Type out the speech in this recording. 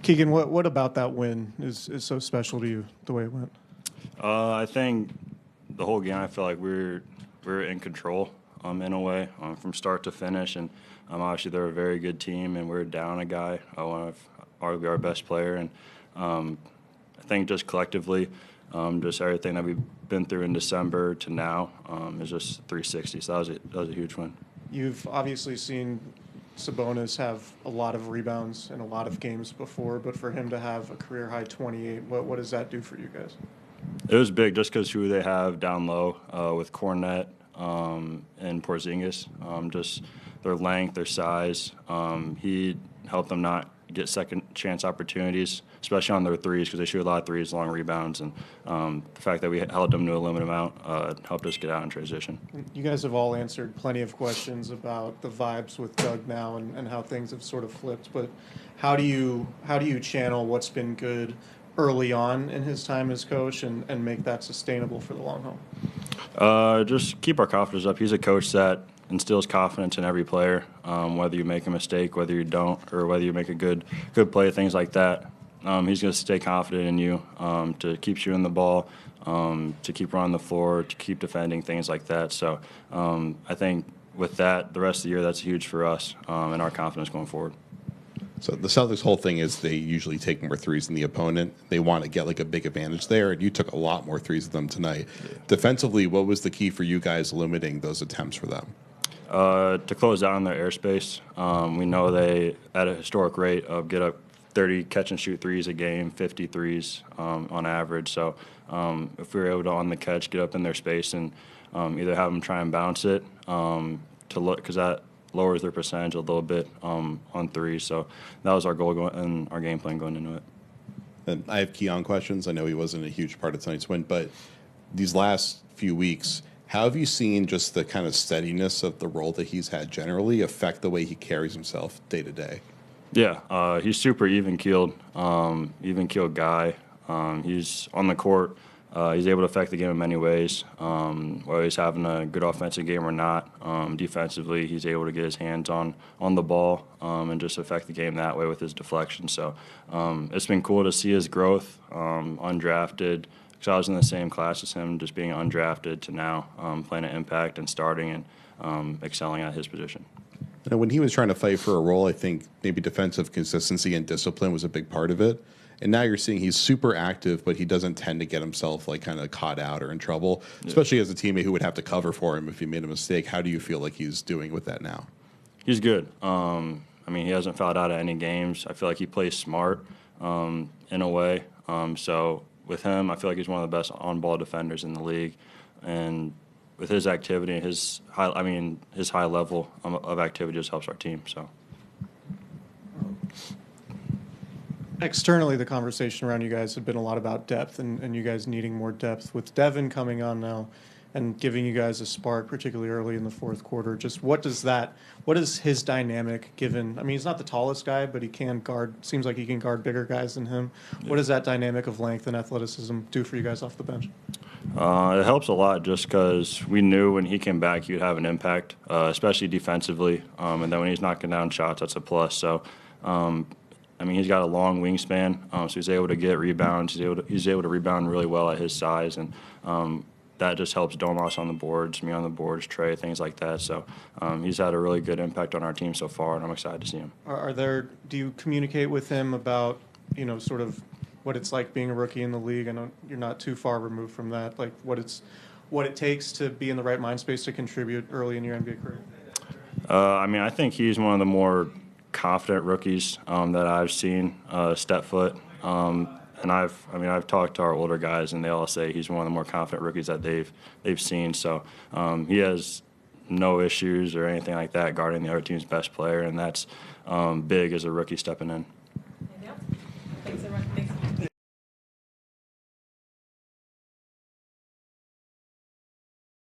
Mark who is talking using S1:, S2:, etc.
S1: Keegan, what about that win is so special to you, the way it went?
S2: I think the whole game, I feel like we're in control in a way from start to finish. And obviously they're a very good team, and we're down a guy, one of arguably our best player. And I think just collectively, just everything that we've been through in December to now is just 360. So that was a huge win.
S1: You've obviously seen Sabonis have a lot of rebounds in a lot of games before, but for him to have a career-high 28, what does that do for you guys?
S2: It was big just because who they have down low with Cornette and Porzingis, just their length, their size. He helped them not get second chance opportunities, especially on their threes, because they shoot a lot of threes, long rebounds, and the fact that we held them to a limited amount helped us get out in transition.
S1: You guys have all answered plenty of questions about the vibes with Doug now and how things have sort of flipped, but how do you channel what's been good early on in his time as coach and make that sustainable for the long haul?
S2: Just keep our confidence up. He's a coach that instills confidence in every player, whether you make a mistake, whether you don't, or whether you make a good play, things like that. He's going to stay confident in you to keep shooting the ball, to keep running the floor, to keep defending, things like that. So I think with that, the rest of the year, that's huge for us and our confidence going forward.
S3: So the Celtics' whole thing is they usually take more threes than the opponent. They want to get like a big advantage there, and you took a lot more threes than them tonight. Yeah. Defensively, what was the key for you guys limiting those attempts for them?
S2: To close down their airspace. We know they, at a historic rate, get up 30 catch-and-shoot threes a game, 50 threes on average. So if we were able to, on the catch, get up in their space and either have them try and bounce it to look, because that lowers their percentage a little bit on threes. So that was our goal and our game plan going into it.
S3: And I have Keegan questions. I know he wasn't a huge part of tonight's win, but these last few weeks, how have you seen just the kind of steadiness of the role that he's had generally affect the way he carries himself day to day?
S2: Yeah, he's super even-keeled guy. He's on the court. He's able to affect the game in many ways, whether he's having a good offensive game or not. Defensively, he's able to get his hands on the ball and just affect the game that way with his deflection. So it's been cool to see his growth, undrafted. So I was in the same class as him, just being undrafted to now playing an impact and starting and excelling at his position.
S3: And when he was trying to fight for a role, I think maybe defensive consistency and discipline was a big part of it. And now you're seeing he's super active, but he doesn't tend to get himself like kind of caught out or in trouble, especially as a teammate who would have to cover for him if he made a mistake. How do you feel like he's doing with that now?
S2: He's good. I mean, he hasn't fouled out of any games. I feel like he plays smart in a way. So with him, I feel like he's one of the best on-ball defenders in the league. And with his activity and his high level of activity just helps our team. So.
S1: Externally, the conversation around you guys have been a lot about depth and you guys needing more depth. With Devin coming on now and giving you guys a spark, particularly early in the fourth quarter, just what is his dynamic given? I mean, he's not the tallest guy, but he can guard, seems like he can guard bigger guys than him. Yeah. What does that dynamic of length and athleticism do for you guys off the bench?
S2: It helps a lot just because we knew when he came back he would have an impact, especially defensively. And then when he's knocking down shots, that's a plus. So, I mean, he's got a long wingspan, so he's able to get rebounds. He's able to rebound really well at his size, and that just helps Domas on the boards, me on the boards, Trey, things like that. So he's had a really good impact on our team so far, and I'm excited to see him.
S1: Do you communicate with him about, sort of what it's like being a rookie in the league? I know you're not too far removed from that. Like what it takes to be in the right mind space to contribute early in your NBA career?
S2: I mean, I think he's one of the more confident rookies that I've seen step foot. And I've talked to our older guys, and they all say he's one of the more confident rookies that they've seen. So he has no issues or anything like that guarding the other team's best player, and that's big as a rookie stepping in.